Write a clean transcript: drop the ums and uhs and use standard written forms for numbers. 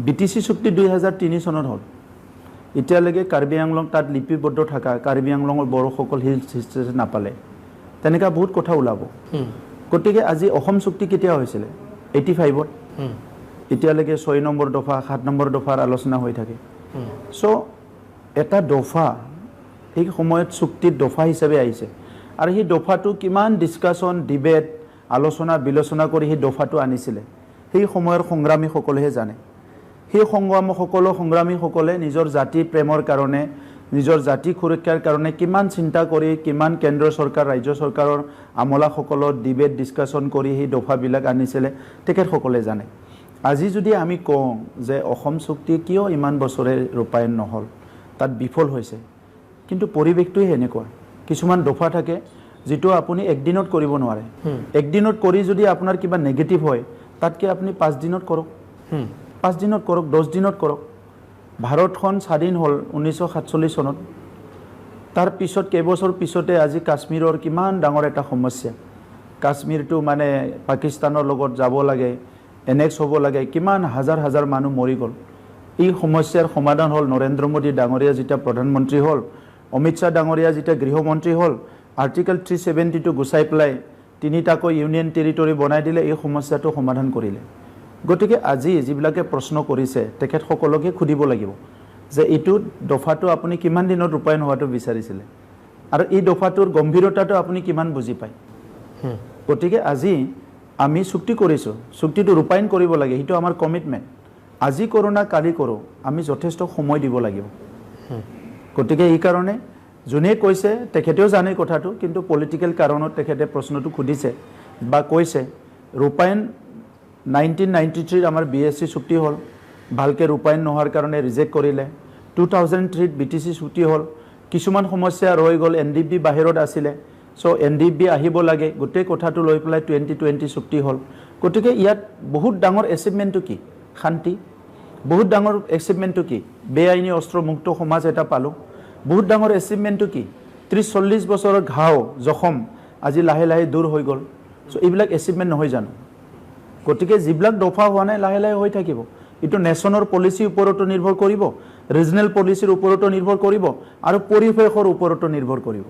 BTC চুক্তি 2003 চনত হল এতিয়ালৈকে কাৰ্বি আংলং তাত লিপিবদ্ধ থকা কাৰ্বি আংলঙৰ বড়োসকল হিল ষ্টেচন নাপালে তেনেকা বহুত কথা ওলাব গতিকে আজি অসম চুক্তি কেতিয়া হৈছিল 85ত এতিয়ালৈকে 6 নম্বৰ দফা 7 নম্বৰ দফাৰ আলোচনা হৈ থাকে সো এটা দফা এই সময়ত চুক্তিৰ দফা হিচাপে আহিছে আৰু এই দফাটো কিমান ডিসকাশন ডিবেট আলোচনা বিলোচনা কৰি এই দফাটো আনিছিলে সেই সময়ৰ সংগ্ৰামীসকলেহে জানে সেই সংগ্ৰামীসকলে নিজৰ জাতি প্ৰেমৰ কাৰণে নিজৰ জাতি সুৰক্ষাৰ কাৰণে কিমান চিন্তা কৰি কিমান কেন্দ্ৰ চৰকাৰ ৰাজ্য চৰকাৰৰ আমলাসকলৰ ডিবেট ডিসকাশন কৰি সেই দফাবিলাক আনিছিলে তেখেতসকলে জানে আজি যদি আমি কওঁ যে অসম চুক্তি কিয় ইমান বছৰে ৰূপায়ণ নহল তাত বিফল হৈছে কিন্তু পৰিৱেশটো এনেকুৱা কিছুমান দফা থাকে যেটো আপুনি একদিনত কৰিব নোৱাৰে একদিনত কৰি যদি আপোনাৰ কিবা নেগেটিভ হয় তাতকে আপুনি 5 দিনত কৰক 5 দিনত কৰক 10 দিনত কৰক ভাৰতখন স্বাধীন হল 1947 চনত তাৰ পিছত কেইবছৰ পিছতে আজি কাশ্মীৰৰ কিমান ডাঙৰ এটা সমস্যা কাশ্মীৰটো মানে পাকিস্তানৰ লগত যাব লাগে এনেক্স হ'ব লাগে কিমান হাজাৰ হাজাৰ মানুহ মৰি গল এই সমস্যাৰ সমাধান হল নৰেন্দ্ৰ মোদী ডাঙৰীয়া যেতিয়া প্ৰধানমন্ত্ৰী হল অমিত শাহ ডাঙৰীয়া যেতিয়া গৃহমন্ত্ৰী হল আৰ্টিকল 372 গুচাই পেলাই তিনিটাকৈ ইউনিয়ন টেৰিটৰি বনাই দিলে এই সমস্যাটো সমাধান কৰিলে গতিকে আজি যিবিলাকে প্ৰশ্ন কৰিছে তেখেত সকলকে খুদিব লাগিব যে এইটো দফাটো আপুনি কিমান দিনত ৰূপায়ণ হোৱাটো বিচাৰিছিলে আৰু এই দফাটোৰ গম্ভীৰতাটো আপুনি কিমান বুজি পায় গতিকে আজি আমি চুক্তি কৰিছো চুক্তিটো ৰূপায়ণ কৰিব লাগে সেইটো আমাৰ কমিটমেন্ট আজি কৰোনা কালি কৰো আমি যথেষ্ট সময় দিব লাগিব গতিকে এই কাৰণে জুনে কৈছে তেখেতেও জানে কথাটো কিন্তু পলিটিক্যাল কাৰণত তেখেতে প্ৰশ্নটো খুদিছে বা কৈছে ৰূপায়ণ 1993 আমাৰ বিএসসি চুক্তি হল ভালকে ৰূপায়ণ নোহাৰ কাৰণে ৰিজেক্ট কৰিলে 2003 বিটিসি চুক্তি হল কিছুমান সমস্যা ৰৈ গল এনডিবি বাহিৰত আছিল সো এনডিবি আহিব লাগে গোটেই কথাটো লৈ পেলাই 2020 চুক্তি হল গতিকে ইয়াত বহুত ডাঙৰ এচিভমেন্টটো কি শান্তি বহুত ডাঙৰ এচিভমেন্টটো কি বেআইনী অস্ত্ৰ মুক্ত সমাজ এটা পালো বহুত ডাঙৰ এচিভমেন্টটো কি 30-40 বছৰৰ ঘাও জখম আজি লাহে লাহে দূৰ হৈ গল সো এইবিলাক এচিভমেন্ট নহয় জানো গতিকে যিবিলাক দফা হোৱা নাই লাহে লাহে হৈ থাকিব ইটো নেশনৰ পলিসি ওপৰতো নিৰ্ভৰ কৰিব ৰিজনাল পলিসিৰ ওপৰতো নিৰ্ভৰ কৰিব আৰু পৰিৱেশৰ ওপৰতো নিৰ্ভৰ কৰিব